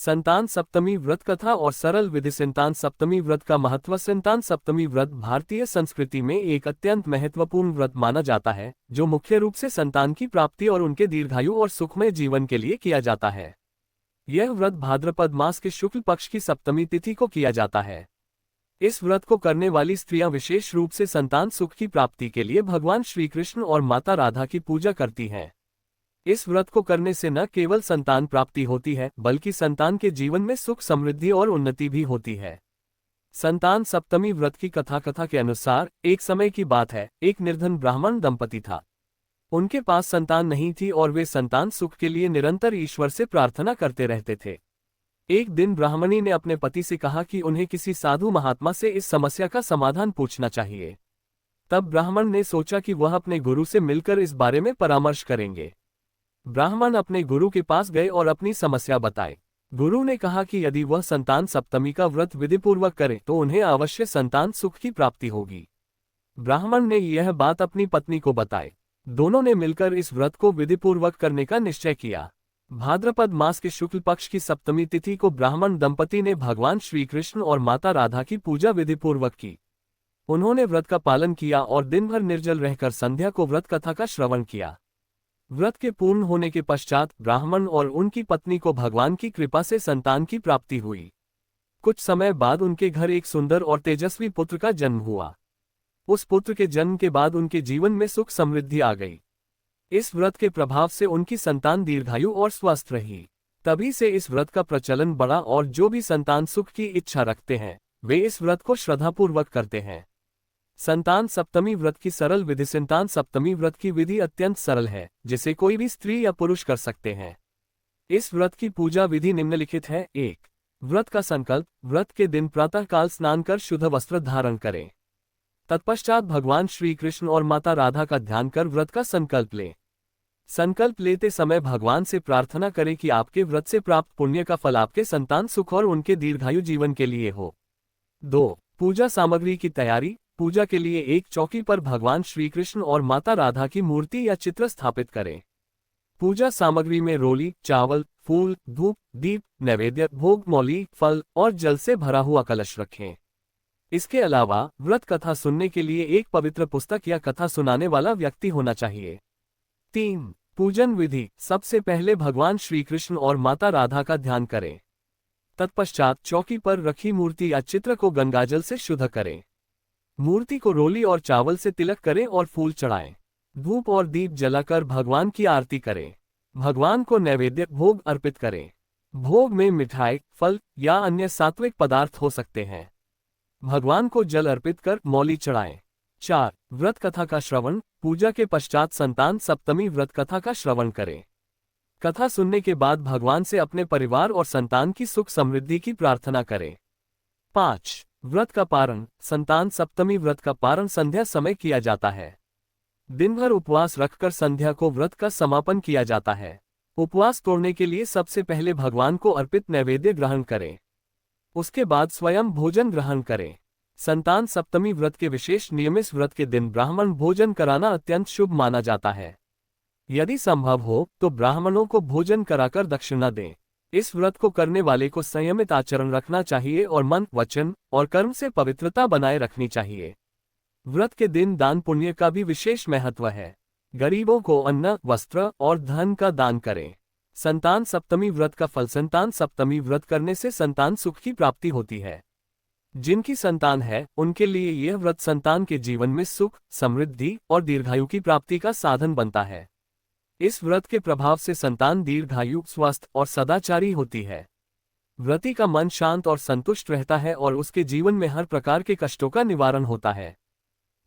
संतान सप्तमी व्रत कथा और सरल विधि। संतान सप्तमी व्रत का महत्व। संतान सप्तमी व्रत भारतीय संस्कृति में एक अत्यंत महत्वपूर्ण व्रत माना जाता है, जो मुख्य रूप से संतान की प्राप्ति और उनके दीर्घायु और सुखमय जीवन के लिए किया जाता है। यह व्रत भाद्रपद मास के शुक्ल पक्ष की सप्तमी तिथि को किया जाता है। इस व्रत को करने वाली स्त्रियां विशेष रूप से संतान सुख की प्राप्ति के लिए भगवान श्री कृष्ण और माता राधा की पूजा करती हैं। इस व्रत को करने से न केवल संतान प्राप्ति होती है, बल्कि संतान के जीवन में सुख, समृद्धि और उन्नति भी होती है। संतान सप्तमी व्रत की कथा के अनुसार एक समय की बात है, एक निर्धन ब्राह्मण दंपति था। उनके पास संतान नहीं थी और वे संतान सुख के लिए निरंतर ईश्वर से प्रार्थना करते रहते थे। एक दिन ब्राह्मणी ने अपने पति से कहा कि उन्हें किसी साधु महात्मा से इस समस्या का समाधान पूछना चाहिए। तब ब्राह्मण ने सोचा कि वह अपने गुरु से मिलकर इस बारे में परामर्श करेंगे। ब्राह्मण अपने गुरु के पास गए और अपनी समस्या बताई। गुरु ने कहा कि यदि वह संतान सप्तमी का व्रत विधिपूर्वक करे तो उन्हें अवश्य संतान सुख की प्राप्ति होगी। ब्राह्मण ने यह बात अपनी पत्नी को बताई। दोनों ने मिलकर इस व्रत को विधिपूर्वक करने का निश्चय किया। भाद्रपद मास के शुक्ल पक्ष की सप्तमी तिथि को ब्राह्मण दंपति ने भगवान श्री कृष्ण और माता राधा की पूजा विधिपूर्वक की। उन्होंने व्रत का पालन किया और दिन भर निर्जल रहकर संध्या को व्रत कथा का श्रवण किया। व्रत के पूर्ण होने के पश्चात ब्राह्मण और उनकी पत्नी को भगवान की कृपा से संतान की प्राप्ति हुई। कुछ समय बाद उनके घर एक सुंदर और तेजस्वी पुत्र का जन्म हुआ। उस पुत्र के जन्म के बाद उनके जीवन में सुख समृद्धि आ गई। इस व्रत के प्रभाव से उनकी संतान दीर्घायु और स्वस्थ रही। तभी से इस व्रत का प्रचलन बढ़ा और जो भी संतान सुख की इच्छा रखते हैं वे इस व्रत को श्रद्धापूर्वक करते हैं। संतान सप्तमी व्रत की सरल विधि। संतान सप्तमी व्रत की विधि अत्यंत सरल है, जिसे कोई भी स्त्री या पुरुष कर सकते हैं। इस व्रत की पूजा विधि निम्नलिखित है। 1. व्रत का संकल्प। व्रत के दिन प्रातःकाल स्नान कर शुद्ध वस्त्र धारण करें। तत्पश्चात भगवान श्री कृष्ण और माता राधा का ध्यान कर व्रत का संकल्प लें। संकल्प लेते समय भगवान से प्रार्थना करें कि आपके व्रत से प्राप्त पुण्य का फल आपके संतान सुख और उनके दीर्घायु जीवन के लिए हो। 2. पूजा सामग्री की तैयारी। पूजा के लिए एक चौकी पर भगवान श्री कृष्ण और माता राधा की मूर्ति या चित्र स्थापित करें। पूजा सामग्री में रोली, चावल, फूल, धूप, दीप, नैवेद्य, भोग, मौली, फल और जल से भरा हुआ कलश रखें। इसके अलावा व्रत कथा सुनने के लिए एक पवित्र पुस्तक या कथा सुनाने वाला व्यक्ति होना चाहिए। 3. पूजन विधि। सबसे पहले भगवान श्री कृष्ण और माता राधा का ध्यान करें। तत्पश्चात चौकी पर रखी मूर्ति या चित्र को गंगाजल से शुद्ध करें। मूर्ति को रोली और चावल से तिलक करें और फूल चढ़ाएं। धूप और दीप जलाकर भगवान की आरती करें। भगवान को नैवेद्य भोग अर्पित करें। भोग में मिठाई, फल या अन्य सात्विक पदार्थ हो सकते हैं। भगवान को जल अर्पित कर मौली चढ़ाएं। 4. व्रत कथा का श्रवण। पूजा के पश्चात संतान सप्तमी व्रत कथा का श्रवण करें। कथा सुनने के बाद भगवान से अपने परिवार और संतान की सुख समृद्धि की प्रार्थना करें। 5. व्रत का पारण। संतान सप्तमी व्रत का पारण संध्या समय किया जाता है। दिन भर उपवास रखकर संध्या को व्रत का समापन किया जाता है। उपवास तोड़ने के लिए सबसे पहले भगवान को अर्पित नैवेद्य ग्रहण करें। उसके बाद स्वयं भोजन ग्रहण करें। संतान सप्तमी व्रत के विशेष नियम। इस व्रत के दिन ब्राह्मण भोजन कराना अत्यंत शुभ माना जाता है। यदि संभव हो तो ब्राह्मणों को भोजन कराकर दक्षिणा दें। इस व्रत को करने वाले को संयमित आचरण रखना चाहिए और मन, वचन और कर्म से पवित्रता बनाए रखनी चाहिए। व्रत के दिन दान पुण्य का भी विशेष महत्व है। गरीबों को अन्न, वस्त्र और धन का दान करें। संतान सप्तमी व्रत का फल। संतान सप्तमी व्रत करने से संतान सुख की प्राप्ति होती है। जिनकी संतान है उनके लिए यह व्रत संतान के जीवन में सुख, समृद्धि और दीर्घायु की प्राप्ति का साधन बनता है। इस व्रत के प्रभाव से संतान दीर्घायु, स्वस्थ और सदाचारी होती है। व्रती का मन शांत और संतुष्ट रहता है और उसके जीवन में हर प्रकार के कष्टों का निवारण होता है।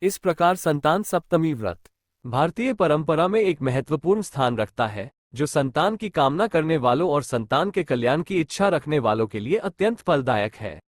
इस प्रकार संतान सप्तमी व्रत भारतीय परंपरा में एक महत्वपूर्ण स्थान रखता है, जो संतान की कामना करने वालों और संतान के कल्याण की इच्छा रखने वालों के लिए अत्यंत फलदायक है।